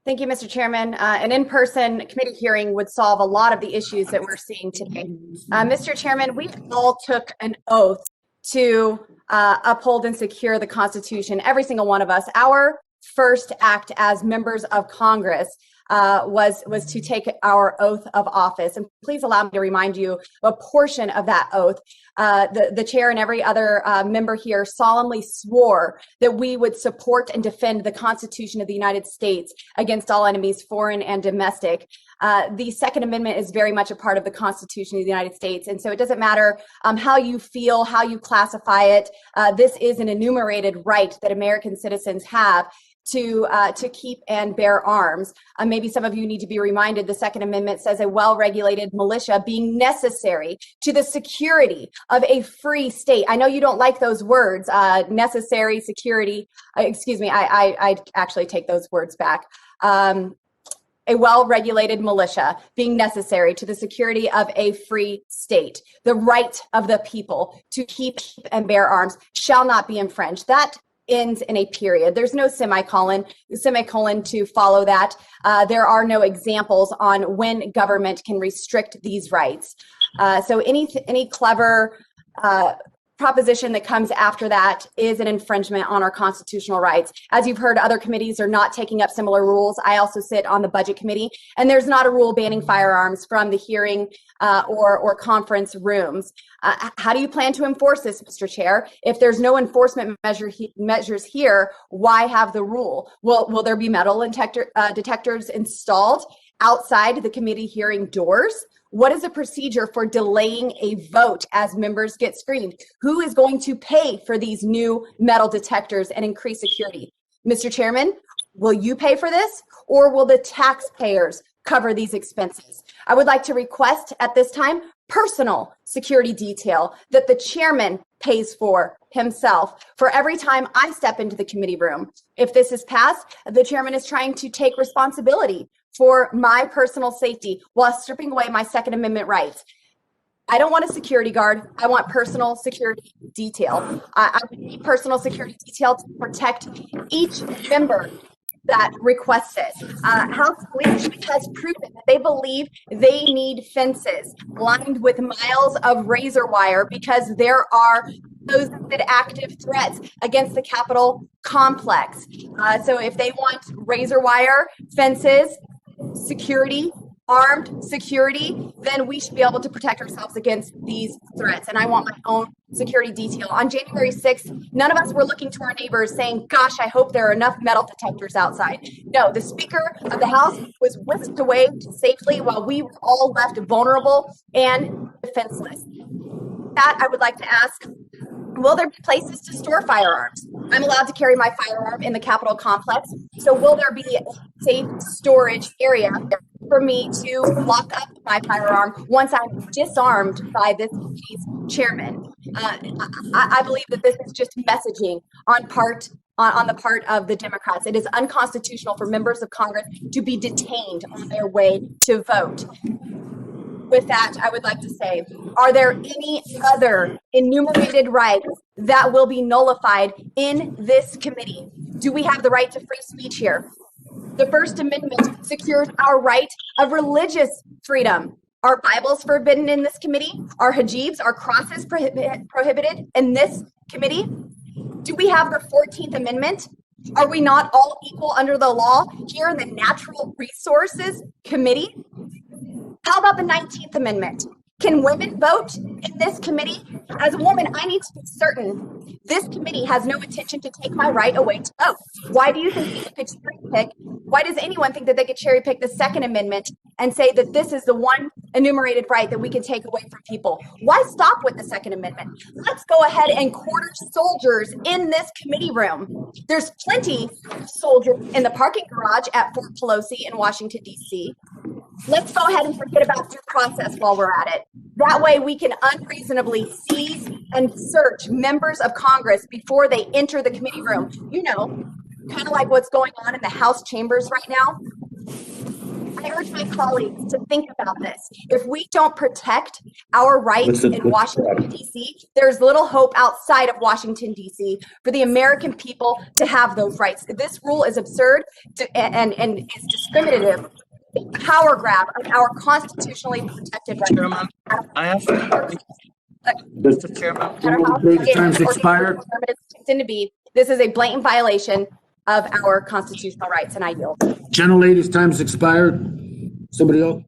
Thank you, Mr. Chairman. An in-person committee hearing would solve a lot of the issues that we're seeing today. Mr. Chairman, we all took an oath to uphold and secure the Constitution, every single one of us. Our first act as members of Congress was to take our oath of office. And please allow me to remind you a portion of that oath. The chair and every other member here solemnly swore that we would support and defend the Constitution of the United States against all enemies, foreign and domestic. The Second Amendment is very much a part of the Constitution of the United States. And so it doesn't matter how you feel, how you classify it. This is an enumerated right that American citizens have to keep and bear arms. Maybe some of you need to be reminded the Second Amendment says a well-regulated militia being necessary to the security of a free state. I know you don't like those words, necessary, security. Excuse me, I actually take those words back. A well-regulated militia being necessary to the security of a free state. The right of the people to keep and bear arms shall not be infringed. That ends in a period. There's no semicolon to follow that. There are no examples on when government can restrict these rights. So any clever proposition that comes after that is an infringement on our constitutional rights. As you've heard, other committees are not taking up similar rules. I also sit on the Budget Committee, and there's not a rule banning firearms from the hearing or conference rooms. How do you plan to enforce this, Mr. Chair? If there's no enforcement measures here, why have the rule? Will there be metal detectors installed outside the committee hearing doors? What is the procedure for delaying a vote as members get screened? Who is going to pay for these new metal detectors and increase security? Mr. Chairman, will you pay for this, or will the taxpayers cover these expenses? I would like to request at this time personal security detail that the chairman pays for himself for every time I step into the committee room. If this is passed, the chairman is trying to take responsibility for my personal safety while stripping away my Second Amendment rights. I don't want a security guard. I want personal security detail. I need personal security detail to protect each member that requests it. House leadership has proven that they believe they need fences lined with miles of razor wire because there are those active threats against the Capitol complex. So if they want razor wire, fences, security, armed security, then we should be able to protect ourselves against these threats. And I want my own security detail. On January 6th, none of us were looking to our neighbors saying, gosh, I hope there are enough metal detectors outside. No, the Speaker of the House was whisked away safely while we were all left vulnerable and defenseless. That I would like to ask, will there be places to store firearms? I'm allowed to carry my firearm in the Capitol complex. So will there be a safe storage area for me to lock up my firearm once I'm disarmed by this committee's chairman? I believe that this is just messaging on the part of the Democrats. It is unconstitutional for members of Congress to be detained on their way to vote. With that, I would like to say, are there any other enumerated rights that will be nullified in this committee? Do we have the right to free speech here? The First Amendment secures our right of religious freedom. Are Bibles forbidden in this committee? Are hijabs, are crosses prohibited in this committee? Do we have the 14th Amendment? Are we not all equal under the law here in the Natural Resources Committee? How about the 19th Amendment? Can women vote in this committee? As a woman, I need to be certain this committee has no intention to take my right away to vote. Why do you think they could cherry pick? Why does anyone think that they could cherry pick the Second Amendment and say that this is the one enumerated right that we can take away from people? Why stop with the Second Amendment? Let's go ahead and quarter soldiers in this committee room. There's plenty of soldiers in the parking garage at Fort Pelosi in Washington, D.C. Let's go ahead and forget about due process while we're at it. That way we can unreasonably seize and search members of Congress before they enter the committee room. You know, kind of like what's going on in the House chambers right now. I urge my colleagues to think about this. If we don't protect our rights in Washington, D.C., there's little hope outside of Washington, D.C. for the American people to have those rights. This rule is absurd and is discriminative, power grab of our constitutionally protected rights. Chairman, I have Mr. Chairman. Time's expired. This is a blatant violation of our constitutional rights, and I yield. Gentlelady's time's expired. Somebody else?